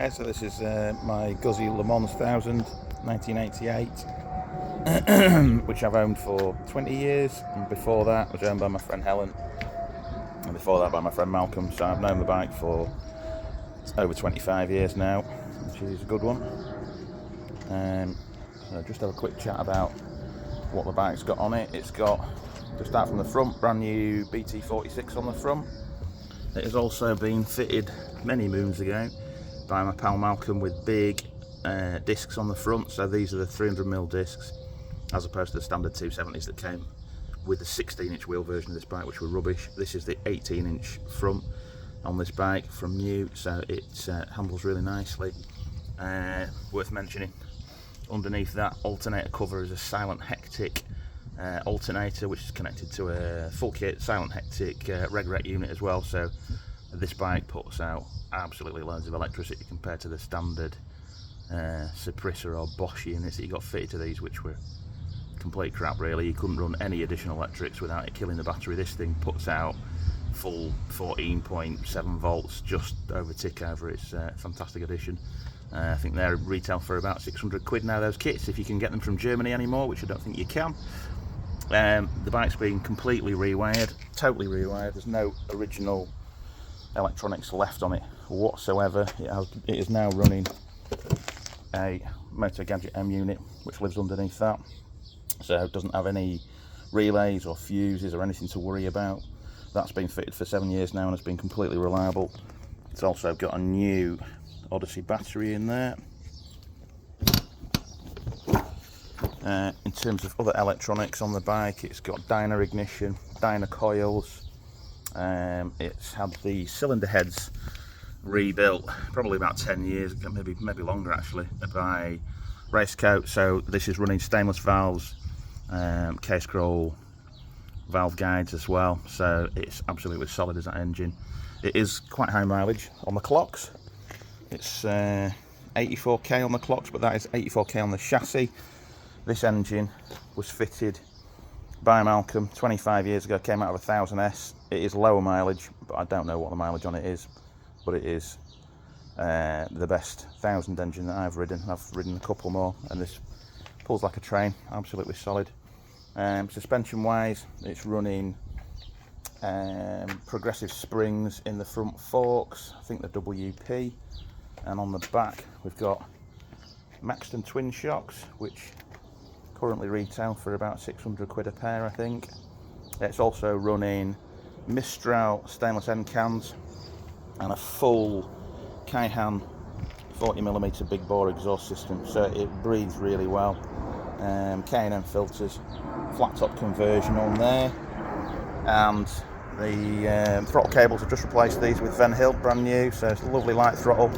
Okay, so this is my Guzzi Le Mans 1000, 1988, which I've owned for 20 years, and before that it was owned by my friend Helen, and before that by my friend Malcolm, so I've known the bike for over 25 years now, which is a good one. So just have a quick chat about what the bike's got on it. It's got, to start from the front, brand new BT46 on the front. It has also been fitted many moons ago by my pal Malcolm with big discs on the front. So these are the 300mm discs as opposed to the standard 270s that came with the 16-inch wheel version of this bike, which were rubbish. This is the 18-inch front on this bike from new, so it handles really nicely. Worth mentioning, underneath that alternator cover is a Silent Hectic alternator, which is connected to a full kit Silent Hectic reg unit as well. So this bike puts out absolutely loads of electricity compared to the standard Saprissa or Bosch units that you got fitted to these, which were complete crap really. You couldn't run any additional electrics without it killing the battery. This thing puts out full 14.7 volts just over tick over. It's a fantastic addition. I think they're retail for about 600 quid now, those kits, if you can get them from Germany anymore, which I don't think you can. The bike's been completely rewired, totally rewired. There's no original electronics left on it whatsoever. It is now running a Moto Gadget M unit, which lives underneath that, so it doesn't have any relays or fuses or anything to worry about. That's been fitted for 7 years now and has been completely reliable. It's also got a new Odyssey battery in there. In terms of other electronics on the bike, it's got Dyna ignition, Dyna coils. It's had the cylinder heads rebuilt probably about 10 years, maybe longer actually, by Racecoat. So this is running stainless valves, case scroll valve guides as well, so it's absolutely solid as that engine. It is quite high mileage on the clocks. It's 84k on the clocks, but that is 84k on the chassis. This engine was fitted by Malcolm 25 years ago, came out of a 1000S. It is lower mileage, but I don't know what the mileage on it is, but it is the best 1000 engine that I've ridden. I've ridden a couple more, and this pulls like a train, absolutely solid. Suspension wise, it's running progressive springs in the front forks, I think the WP, and on the back we've got Maxton twin shocks, which currently retail for about 600 quid a pair, I think. It's also running Mistral stainless end cans and a full Kaihan 40mm big bore exhaust system, so it breathes really well. K&N filters, flat top conversion on there, and the throttle cables have just replaced these with Van Hilt, brand new, so it's a lovely light throttle,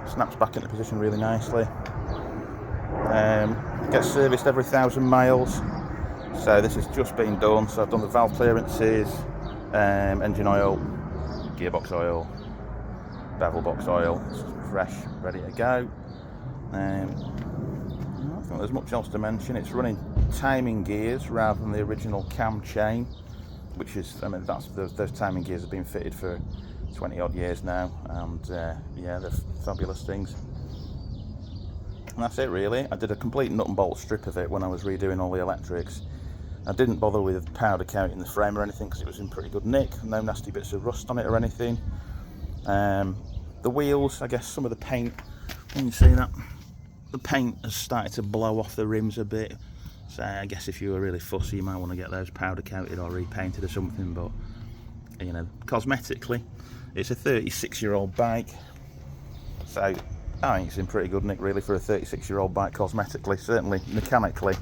snaps back into position really nicely. Gets serviced every 1,000 miles, so this has just been done. So I've done the valve clearances, engine oil, gearbox oil, bevel box oil. It's fresh, ready to go. I don't think there's much else to mention. It's running timing gears rather than the original cam chain, which is, I mean, those timing gears have been fitted for 20 odd years now, and yeah, they're fabulous things. And that's it really. I did a complete nut and bolt strip of it when I was redoing all the electrics. I didn't bother with powder coating the frame or anything because it was in pretty good nick, no nasty bits of rust on it or anything. The wheels, I guess some of the paint, can you see that? The paint has started to blow off the rims a bit, so I guess if you were really fussy you might want to get those powder coated or repainted or something, but you know, cosmetically it's a 36-year-old bike, so I think it's in pretty good nick really for a 36-year-old bike cosmetically. Certainly mechanically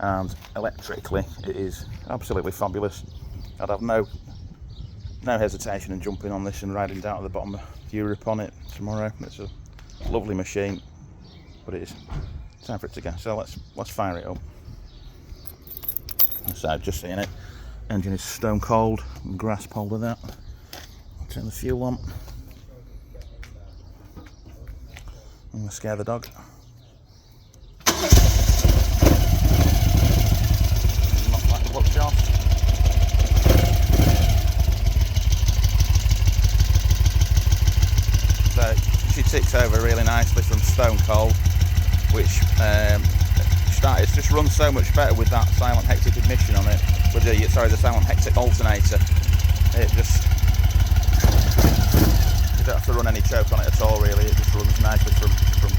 and electrically it is absolutely fabulous. I'd have no hesitation in jumping on this and riding down to the bottom of Europe on it tomorrow. It's a lovely machine, but it is time for it to go, so let's fire it up. So I've just seen it, engine is stone cold, and grasp hold of that. I'll turn the fuel on. I'm going to scare the dog. Knock that clutch off. So ticks over really nicely from Stone Cold, which it's just run so much better with that silent hectic ignition on it, with the silent hectic alternator. It just, you don't have to run any choke on it at all really, it just runs nicely from